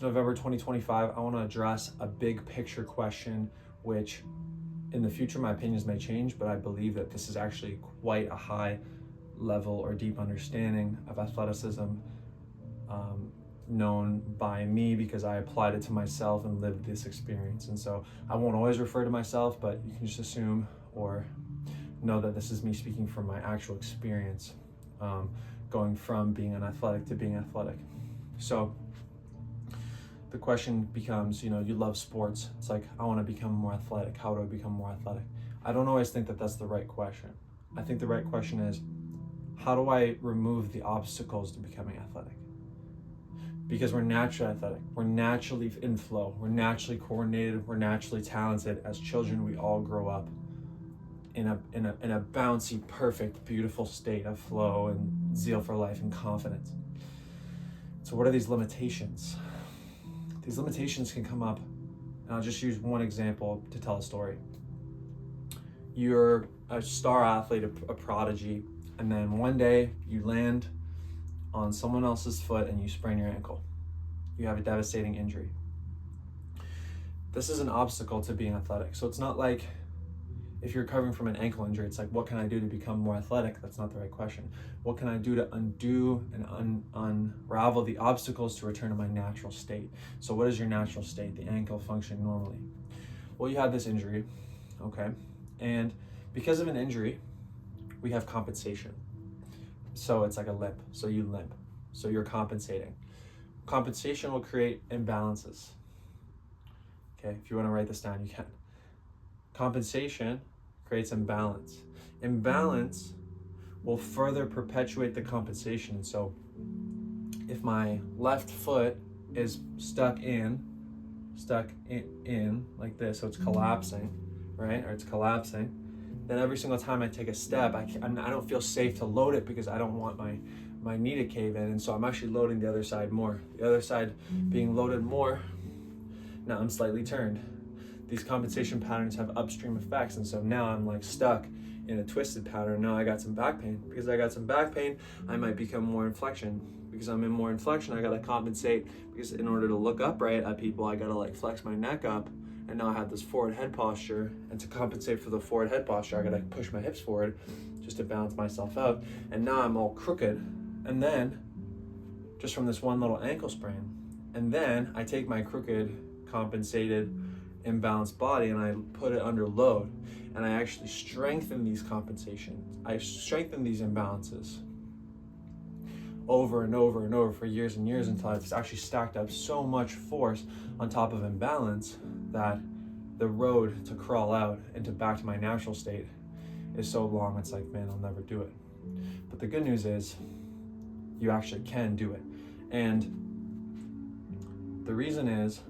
November 2025, I want to address a big picture question, which in the future my opinions may change, but I believe that this is actually quite a high level or deep understanding of athleticism, known by me because I applied it to myself and lived this experience. And so I won't always refer to myself, but you can just assume or know that this is me speaking from my actual experience, going from being an athletic to being athletic. So the question becomes, you love sports. It's like, I want to become more athletic. How do I become more athletic? I don't always think that that's the right question. I think the right question is, how do I remove the obstacles to becoming athletic? Because we're naturally athletic. We're naturally in flow. We're naturally coordinated. We're naturally talented. As children, we all grow up in a bouncy, perfect, beautiful state of flow and zeal for life and confidence. So what are these limitations? These limitations can come up, and I'll just use one example to tell a story. You're a star athlete, a prodigy, and then one day you land on someone else's foot and you sprain your ankle. You have a devastating injury. This is an obstacle to being athletic. So it's not like if you're recovering from an ankle injury, it's like, what can I do to become more athletic? That's not the right question. What can I do to undo and unravel the obstacles to return to my natural state? So what is your natural state? The ankle functioning normally. Well, you had this injury, okay? And because of an injury, we have compensation. So it's like a limp. So you limp. So you're compensating. Compensation will create imbalances. Okay, if you want to write this down, you can. Compensation creates imbalance. Imbalance will further perpetuate the compensation. And so if my left foot is stuck in like this, so it's collapsing, right? Or it's collapsing, then every single time I take a step, I don't feel safe to load it because I don't want my knee to cave in. And so I'm actually loading the other side more. The other side being loaded more, now I'm slightly turned. These compensation patterns have upstream effects, and so now I'm like stuck in a twisted pattern. Now I got some back pain. Because I got some back pain, I might become more inflection. Because I'm in more inflection, I gotta compensate, because in order to look upright at people, I gotta like flex my neck up, and now I have this forward head posture, and to compensate for the forward head posture, I gotta push my hips forward just to balance myself out, and now I'm all crooked, and then, just from this one little ankle sprain, and then I take my crooked, compensated, imbalanced body and I put it under load, and I actually strengthen these compensations. I strengthen these imbalances over and over and over for years and years until it's actually stacked up so much force on top of imbalance that the road to crawl out into back to my natural state is so long, it's like, man, I'll never do it. But the good news is you actually can do it. And the reason is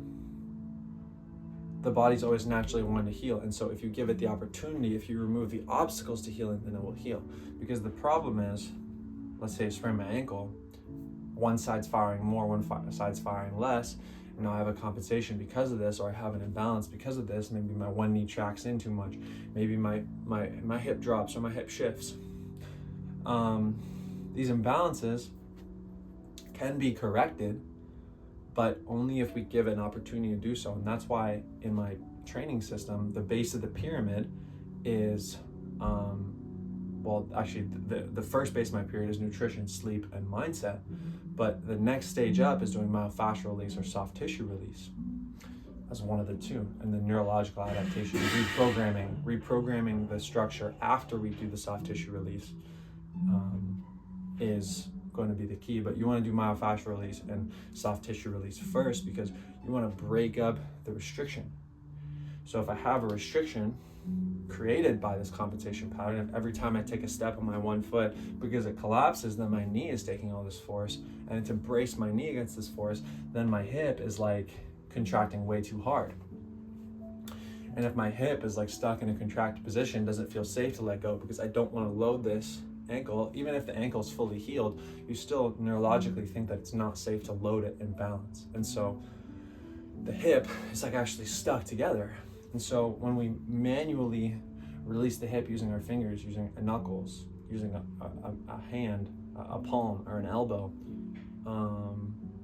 the body's always naturally wanting to heal. And so if you give it the opportunity, if you remove the obstacles to healing, then it will heal. Because the problem is, let's say I sprain my ankle, one side's firing more, one side's firing less, and now I have a compensation because of this, or I have an imbalance because of this. Maybe my one knee tracks in too much. Maybe my hip drops or my hip shifts. These imbalances can be corrected, but only if we give it an opportunity to do so. And that's why in my training system, the base of the pyramid is, the first base of my pyramid is nutrition, sleep, and mindset. But the next stage up is doing myofascial release or soft tissue release as one of the two. And the neurological adaptation, reprogramming the structure after we do the soft tissue release is going to be the key. But you want to do myofascial release and soft tissue release first, because you want to break up the restriction. So if I have a restriction created by this compensation pattern, if every time I take a step on my one foot, because it collapses, then my knee is taking all this force, and to brace my knee against this force, then my hip is like contracting way too hard. And if my hip is like stuck in a contracted position, doesn't feel safe to let go, because I don't want to load this ankle. Even if the ankle is fully healed, you still neurologically think that it's not safe to load it and balance. And so the hip is like actually stuck together. And so when we manually release the hip using our fingers, using knuckles, using a hand, a palm, or an elbow,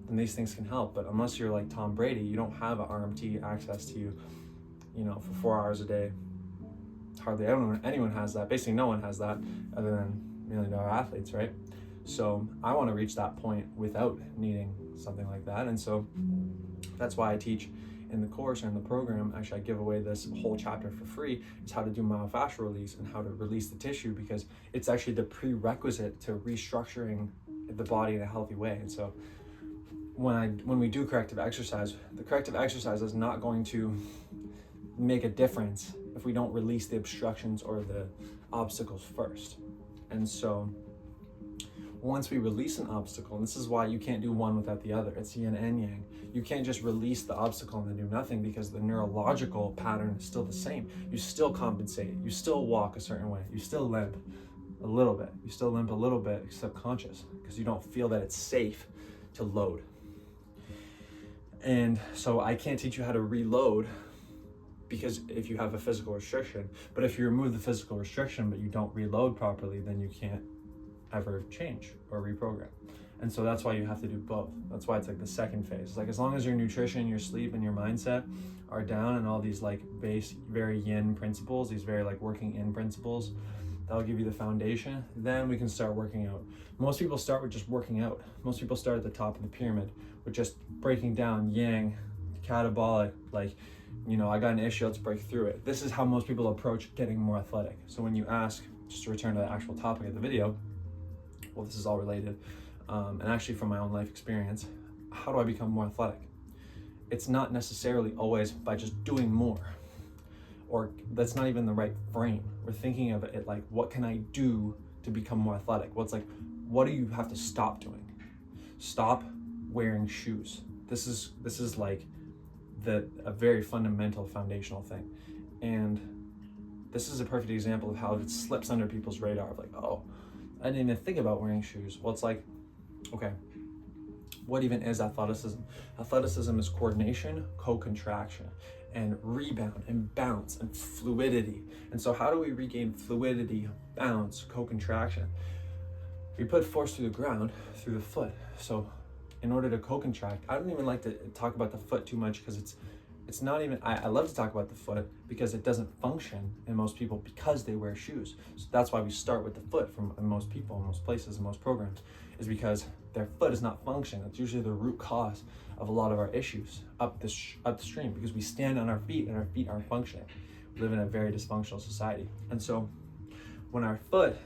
then these things can help. But unless you're like Tom Brady, you don't have an RMT access to you, for 4 hours a day. Hardly anyone has that. Basically, no one has that other than million-dollar athletes, right? So I want to reach that point without needing something like that. And so that's why I teach in the course or in the program. Actually, I give away this whole chapter for free. It's how to do myofascial release and how to release the tissue, because it's actually the prerequisite to restructuring the body in a healthy way. And so when we do corrective exercise, the corrective exercise is not going to make a difference if we don't release the obstructions or the obstacles first. And so once we release an obstacle, and this is why you can't do one without the other, it's yin and yang. You can't just release the obstacle and then do nothing, because the neurological pattern is still the same. You still compensate, you still walk a certain way, you still limp a little bit, subconscious, because you don't feel that it's safe to load. And so I can't teach you how to reload, because if you have a physical restriction, but if you remove the physical restriction but you don't reload properly, then you can't ever change or reprogram. And so that's why you have to do both. That's why it's like the second phase. It's like, as long as your nutrition, your sleep, and your mindset are down, and all these like base, very yin principles, these very like working in principles, that'll give you the foundation. Then we can start working out. Most people start with just working out. Most people start at the top of the pyramid with just breaking down yang, catabolic, like, I got an issue, let's break through it. This is how most people approach getting more athletic. So when you ask, just to return to the actual topic of the video, well, this is all related, and actually from my own life experience, how do I become more athletic? It's not necessarily always by just doing more, or that's not even the right frame. We're thinking of it like, what can I do to become more athletic? Well, it's like, what do you have to stop doing? Stop wearing shoes. This is like a very fundamental foundational thing. And this is a perfect example of how it slips under people's radar of like, oh, I didn't even think about wearing shoes. Well, it's like, okay, what even is athleticism? Athleticism is coordination, co-contraction, and rebound, and bounce, and fluidity. And so how do we regain fluidity, bounce, co-contraction? We put force through the ground, through the foot. So in order to co-contract, I don't even like to talk about the foot too much, because it's not even, I love to talk about the foot because it doesn't function in most people because they wear shoes. So that's why we start with the foot in most people, in most places, in most programs, is because their foot is not functioning. That's usually the root cause of a lot of our issues upstream, because we stand on our feet and our feet aren't functioning. We live in a very dysfunctional society. And so when our foot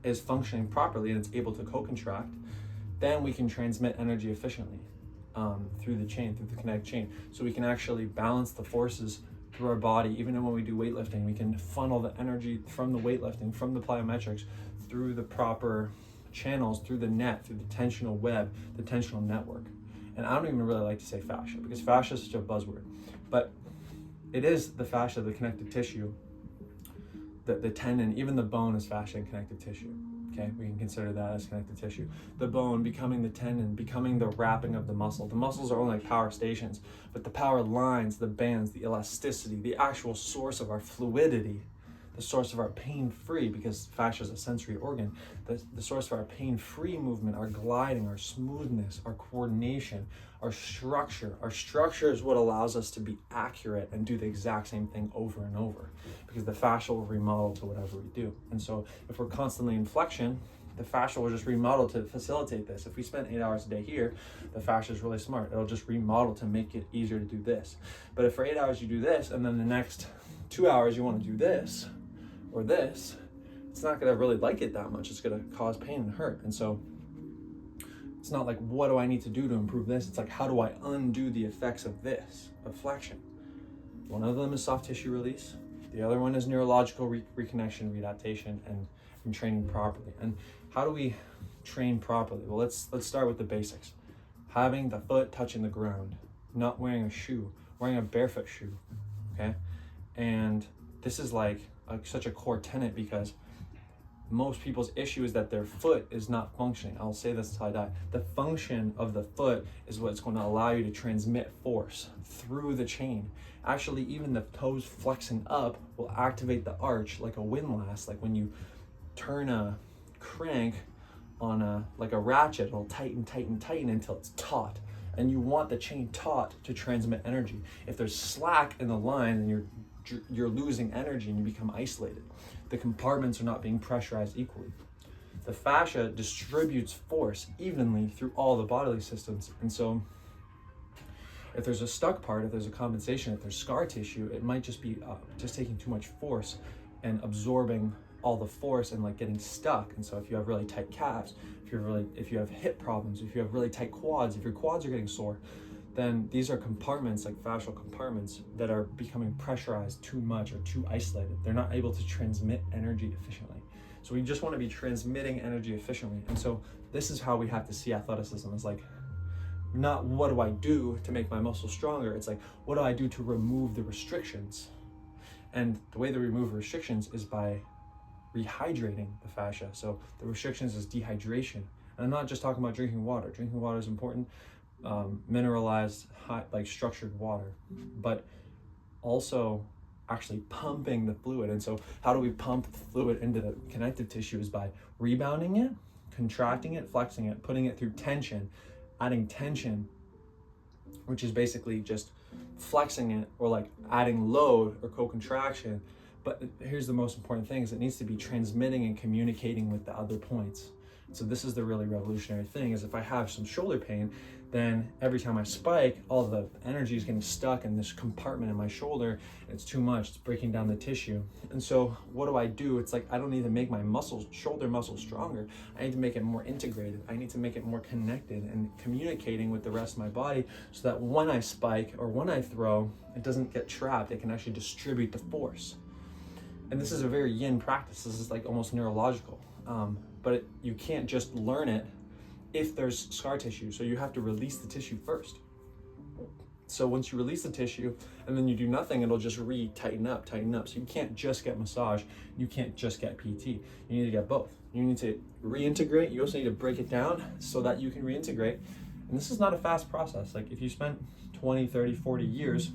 is functioning properly and it's able to co-contract, then we can transmit energy efficiently through the chain, through the kinetic chain. So we can actually balance the forces through our body. Even when we do weightlifting, we can funnel the energy from the weightlifting, from the plyometrics, through the proper channels, through the net, through the tensional web, the tensional network. And I don't even really like to say fascia, because fascia is such a buzzword, but it is the fascia, the connective tissue, the tendon, even the bone is fascia and connective tissue. Okay, we can consider that as connective tissue. The bone becoming the tendon, becoming the wrapping of the muscle. The muscles are only like power stations, but the power lines, the bands, the elasticity, the actual source of our fluidity, the source of our pain-free, because fascia is a sensory organ, the source of our pain-free movement, our gliding, our smoothness, our coordination, our structure. Our structure is what allows us to be accurate and do the exact same thing over and over, because the fascia will remodel to whatever we do. And so if we're constantly in flexion, the fascia will just remodel to facilitate this. If we spend 8 hours a day here, the fascia is really smart. It'll just remodel to make it easier to do this. But if for 8 hours you do this, and then the next 2 hours you want to do this, or this, it's not going to really like it that much. It's going to cause pain and hurt. And so it's not like, what do I need to do to improve this? It's like, how do I undo the effects of this, of flexion? One of them is soft tissue release. The other one is neurological reconnection, readaptation, and training properly. And how do we train properly? Well, let's start with the basics. Having the foot touching the ground, not wearing a shoe, wearing a barefoot shoe, okay? And this is like such a core tenet, because most people's issue is that their foot is not functioning. I'll say this till I die. The function of the foot is what's going to allow you to transmit force through the chain. Actually, even the toes flexing up will activate the arch like a windlass. Like when you turn a crank on like a ratchet, it'll tighten until it's taut. and you want the chain taut to transmit energy. If there's slack in the line, then you're losing energy and you become isolated. The compartments are not being pressurized equally. The fascia distributes force evenly through all the bodily systems, and so if there's a stuck part, if there's a compensation, if there's scar tissue, it might just be just taking too much force and absorbing all the force and like getting stuck. And so if you have really tight calves, if you have hip problems, if you have really tight quads, if your quads are getting sore, then these are compartments, like fascial compartments, that are becoming pressurized too much or too isolated. They're not able to transmit energy efficiently. So we just want to be transmitting energy efficiently. And so this is how we have to see athleticism, is like, not what do I do to make my muscles stronger, it's like, what do I do to remove the restrictions? And the way to remove restrictions is by rehydrating the fascia. So the restrictions is dehydration. And I'm not just talking about drinking water. Drinking water is important, mineralized, like structured water, but also actually pumping the fluid. And so how do we pump the fluid into the connective tissue? Is by rebounding it, contracting it, flexing it, putting it through tension, adding tension, which is basically just flexing it, or like adding load or co-contraction. But here's the most important thing, is it needs to be transmitting and communicating with the other points. So this is the really revolutionary thing, is if I have some shoulder pain, then every time I spike, all the energy is getting stuck in this compartment in my shoulder, and it's too much, it's breaking down the tissue. And so what do? It's like, I don't need to make my shoulder muscle stronger. I need to make it more integrated. I need to make it more connected and communicating with the rest of my body, so that when I spike or when I throw, it doesn't get trapped. It can actually distribute the force. And this is a very yin practice. This is like almost neurological, but you can't just learn it if there's scar tissue. So you have to release the tissue first. So once you release the tissue and then you do nothing, it'll just tighten up. So you can't just get massage. You can't just get PT. You need to get both. You need to reintegrate. You also need to break it down so that you can reintegrate. And this is not a fast process. Like if you spent 20, 30, 40 years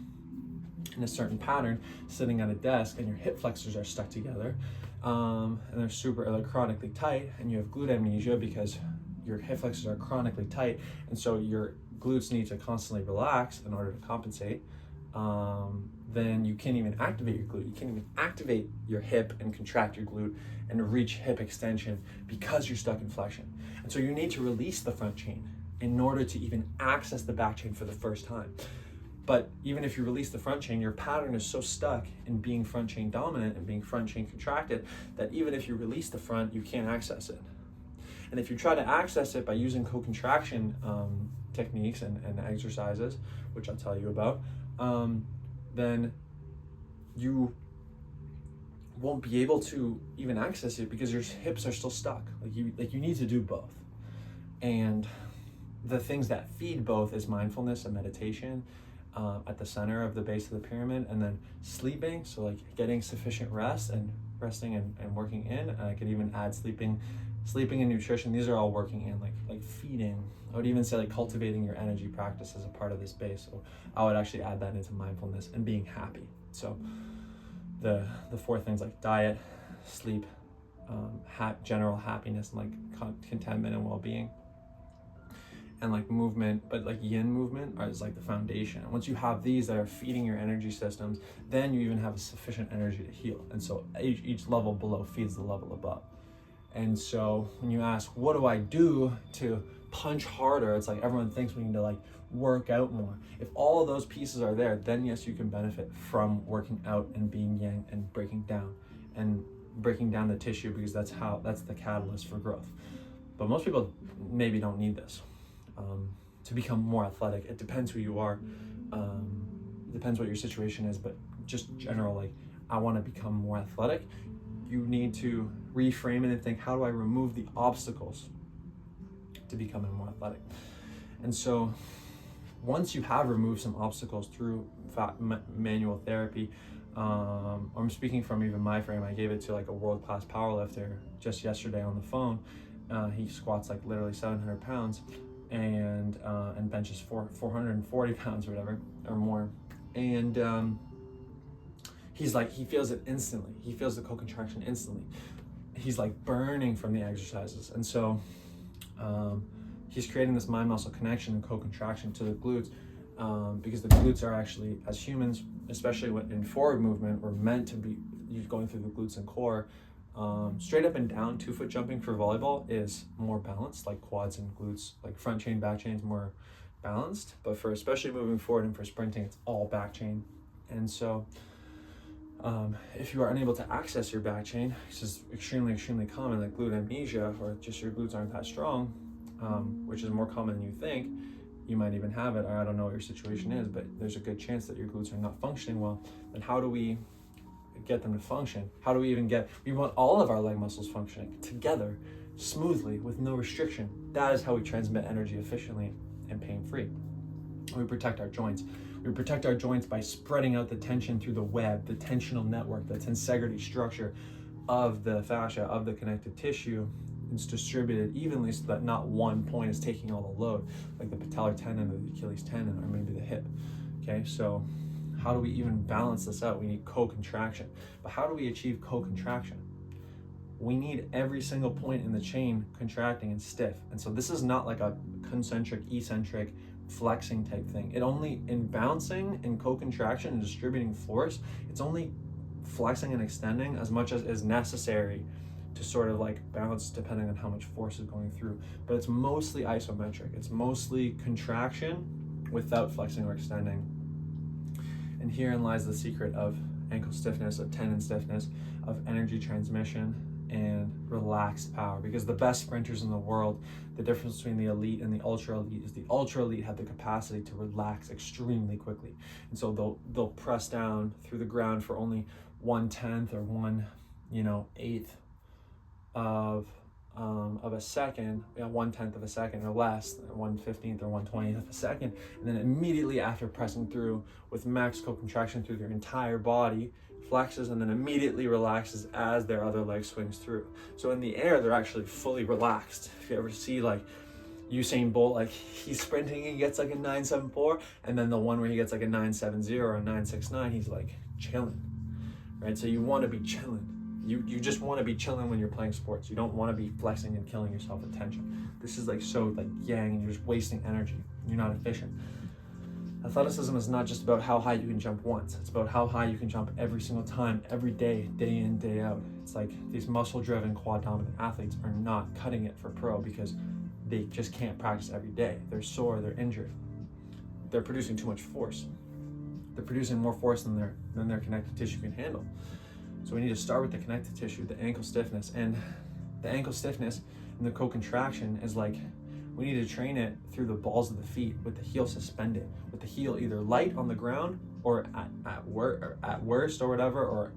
in a certain pattern, sitting at a desk, and your hip flexors are stuck together, and they're chronically tight, and you have glute amnesia because your hip flexors are chronically tight, and so your glutes need to constantly relax in order to compensate, then you can't even activate your glute. You can't even activate your hip and contract your glute and reach hip extension because you're stuck in flexion. And so you need to release the front chain in order to even access the back chain for the first time. But even if you release the front chain, your pattern is so stuck in being front chain dominant and being front chain contracted that even if you release the front, you can't access it. And if you try to access it by using co-contraction techniques and exercises, which I'll tell you about, then you won't be able to even access it because your hips are still stuck. Like you need to do both. And the things that feed both is mindfulness and meditation, at the center of the base of the pyramid, and then sleeping, so like getting sufficient rest and resting and working in. I could even add sleeping and nutrition. These are all working in, like feeding. I would even say like cultivating your energy practice as a part of this base. So I would actually add that into mindfulness and being happy. So the four things, like diet, sleep, general happiness, and like contentment and well-being, and like movement, but like yin movement is like the foundation. And once you have these that are feeding your energy systems, then you even have sufficient energy to heal. And so each level below feeds the level above. And so when you ask, what do I do to punch harder? It's like everyone thinks we need to like work out more. If all of those pieces are there, then yes, you can benefit from working out and being yang and breaking down the tissue, because that's the catalyst for growth. But most people maybe don't need this. To become more athletic. It depends who you are, depends what your situation is, but just general, like, I want to become more athletic, you need to reframe it and think, how do I remove the obstacles to becoming more athletic? And so once you have removed some obstacles through manual therapy, I'm speaking from even my frame. I gave it to like a world-class powerlifter just yesterday on the phone. He squats like literally 700 pounds and benches 440 pounds or whatever, or more. And he's like, he feels it instantly. He feels the co-contraction instantly. He's like burning from the exercises. And so he's creating this mind muscle connection and co-contraction to the glutes, because the glutes are actually, as humans, especially when in forward movement, we're meant to be going through the glutes and core. Straight up and down 2-foot jumping for volleyball is more balanced, like quads and glutes, like front chain, back chain is more balanced. But for especially moving forward and for sprinting, it's all back chain. And so if you are unable to access your back chain, which is extremely common, like glute amnesia, or just your glutes aren't that strong, which is more common than you think, you might even have it. I don't know what your situation is, but there's a good chance that your glutes are not functioning well. Then how do we get them to function? How do we even we want all of our leg muscles functioning together smoothly with no restriction. That is how we transmit energy efficiently and pain-free. We protect our joints. We protect our joints by spreading out the tension through the web, the tensional network, the tensegrity structure of the fascia, of the connective tissue. It's distributed evenly so that not one point is taking all the load, like the patellar tendon or the Achilles tendon or maybe the hip. Okay, so how do we even balance this out? We need co-contraction. But how do we achieve co-contraction? We need every single point in the chain contracting and stiff. And so this is not like a concentric, eccentric, flexing type thing. It only, in bouncing and co-contraction and distributing force, it's only flexing and extending as much as is necessary to sort of like bounce depending on how much force is going through. But it's mostly isometric. It's mostly contraction without flexing or extending. And herein lies the secret of ankle stiffness, of tendon stiffness, of energy transmission, and relaxed power. Because the best sprinters in the world, the difference between the elite and the ultra elite is the ultra elite have the capacity to relax extremely quickly. And so they'll press down through the ground for only 1/10 or 1/8 of a second, 1/10 of a second or less, 1/15 or 1/20 of a second, and then immediately after pressing through with max co-contraction through their entire body, flexes and then immediately relaxes as their other leg swings through. So in the air, they're actually fully relaxed. If you ever see like Usain Bolt, like he's sprinting and he gets like a 9.74, and then the one where he gets like a 9.70 or a 9.69, he's like chilling, right? So you want to be chilling. You just want to be chilling when you're playing sports. You don't want to be flexing and killing yourself with tension. This is like so like yang, and you're just wasting energy. You're not efficient. Athleticism is not just about how high you can jump once. It's about how high you can jump every single time, every day, day in, day out. It's like these muscle-driven, quad-dominant athletes are not cutting it for pro because they just can't practice every day. They're sore, they're injured. They're producing too much force. They're producing more force than their connective tissue can handle. So we need to start with the connective tissue, the ankle stiffness. And the ankle stiffness and the co-contraction is like, we need to train it through the balls of the feet with the heel suspended, with the heel either light on the ground or at worst or whatever, or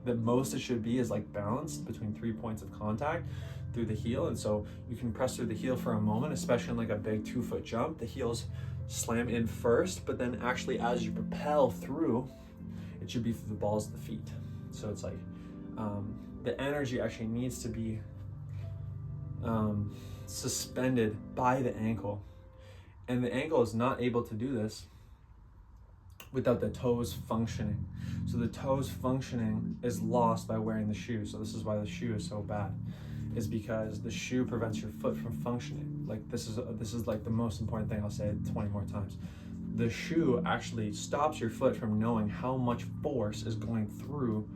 the most it should be is like balanced between 3 points of contact through the heel. And so you can press through the heel for a moment, especially in like a big 2-foot jump. The heels slam in first, but then actually as you propel through, it should be through the balls of the feet. So it's like the energy actually needs to be suspended by the ankle, and the ankle is not able to do this without the toes functioning. So the toes functioning is lost by wearing the shoe. So this is why the shoe is so bad, is because the shoe prevents your foot from functioning. Like this is like the most important thing. I'll say it 20 more times. The shoe actually stops your foot from knowing how much force is going through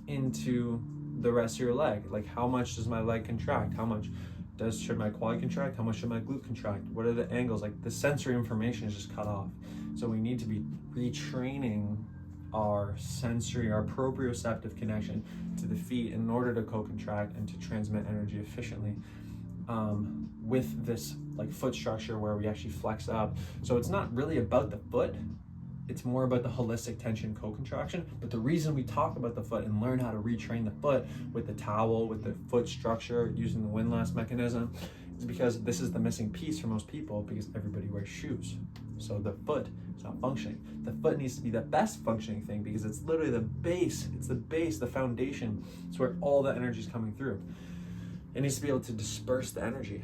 into the rest of your leg. Like how much does my leg contract? How much should my quad contract? How much should my glute contract? What are the angles? Like the sensory information is just cut off. So we need to be retraining our sensory, our proprioceptive connection to the feet in order to co-contract and to transmit energy efficiently with this like foot structure where we actually flex up. So it's not really about the foot, it's more about the holistic tension co-contraction. But the reason we talk about the foot and learn how to retrain the foot with the towel, with the foot structure, using the windlass mechanism, is because this is the missing piece for most people, because everybody wears shoes. So the foot is not functioning. The foot needs to be the best functioning thing because it's literally the base. It's the base, the foundation. It's where all the energy is coming through. It needs to be able to disperse the energy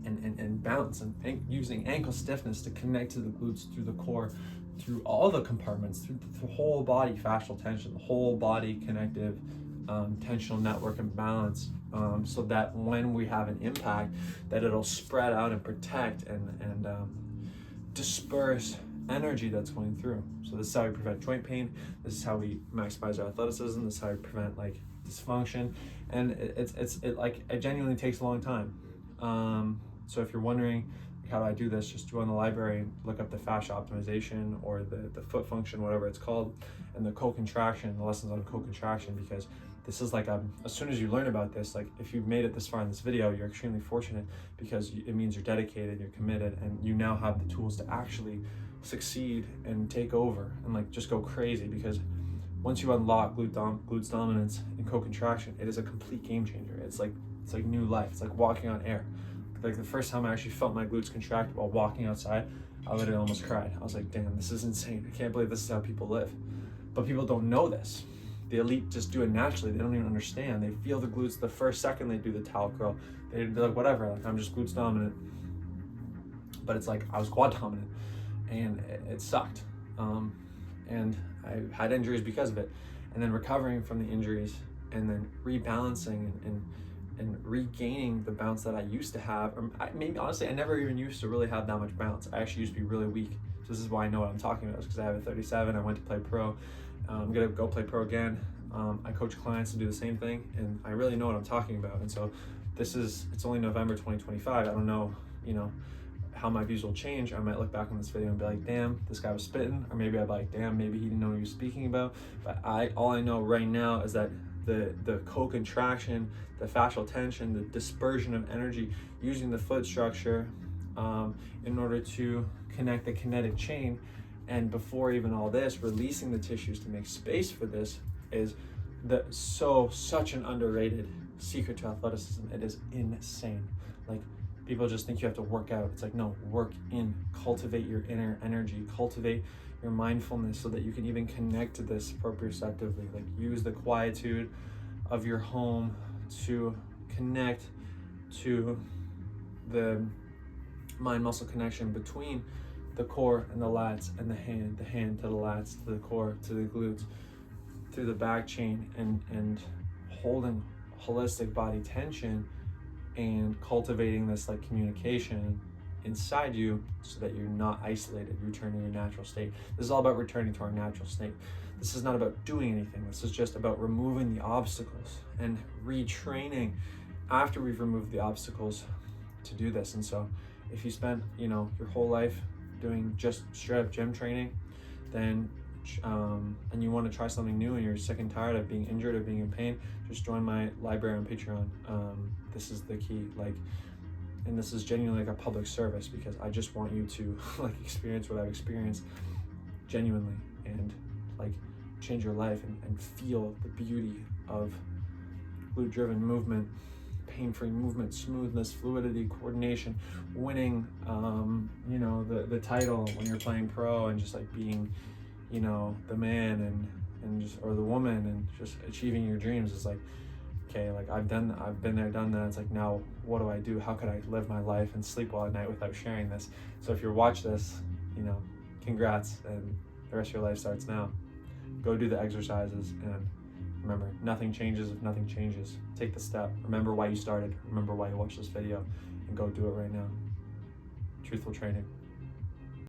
and bounce, and using ankle stiffness to connect to the glutes, through the core, through all the compartments, through the whole body fascial tension, the whole body connective tensional network and balance so that when we have an impact, that it'll spread out and protect and disperse energy that's going through. So this is how we prevent joint pain. This is how we maximize our athleticism. This is how we prevent like dysfunction. And it genuinely takes a long time. So if you're wondering how do I do this, just go in the library and look up the fascia optimization or the foot function, whatever it's called, and the co-contraction, the lessons on co-contraction, because this is like as soon as you learn about this, like if you've made it this far in this video, you're extremely fortunate, because it means you're dedicated, you're committed, and you now have the tools to actually succeed and take over and like just go crazy. Because once you unlock glutes dominance and co-contraction, it is a complete game changer. It's like new life. It's like walking on air. Like the first time I actually felt my glutes contract while walking outside, I literally almost cried. I was like, damn, this is insane. I can't believe this is how people live. But people don't know this. The elite just do it naturally. They don't even understand. They feel the glutes the first second they do the towel curl. They're like, whatever, like I'm just glutes dominant. But it's like I was quad dominant, and it sucked. And I had injuries because of it. And then recovering from the injuries and then rebalancing and regaining the bounce that I used to have. Or maybe honestly, I never even used to really have that much bounce. I actually used to be really weak. So this is why I know what I'm talking about, because I have a 37. I went to play pro. I'm gonna go play pro again. I coach clients to do the same thing, and I really know what I'm talking about. And so it's only November 2025. I don't know, how my views will change. I might look back on this video and be like, damn, this guy was spitting. Or maybe I'd be like, damn, maybe he didn't know what he was speaking about. But all I know right now is that the co-contraction, the fascial tension, the dispersion of energy using the foot structure in order to connect the kinetic chain, and before even all this, releasing the tissues to make space for this, is such an underrated secret to athleticism. It is insane. Like, people just think you have to work out. It's like, no, work in, cultivate your inner energy, cultivate your mindfulness so that you can even connect to this proprioceptively. Like, use the quietude of your home to connect to the mind-muscle connection between the core and the lats, and the hand to the lats, to the core, to the glutes, through the back chain, and holding holistic body tension and cultivating this like communication inside you so that you're not isolated, returning to your natural state. This is all about returning to our natural state. This is not about doing anything. This is just about removing the obstacles and retraining after we've removed the obstacles to do this. And so if you spent, your whole life doing just straight up gym training, then and you want to try something new and you're sick and tired of being injured or being in pain, just join my library on Patreon. This is the key, and this is genuinely like a public service, because I just want you to experience what I've experienced genuinely, and change your life and feel the beauty of glute driven movement, pain-free movement, smoothness, fluidity, coordination, winning the title when you're playing pro, and just being the man and just, or the woman, and just achieving your dreams. It's like, okay, I've been there, done that. It's like, now what do I do? How could I live my life and sleep well at night without sharing this? So if you watch this, congrats, and the rest of your life starts now. Go do the exercises, and remember, nothing changes if nothing changes. Take the step. Remember why you started. Remember why you watched this video, and go do it right now. Truthful training.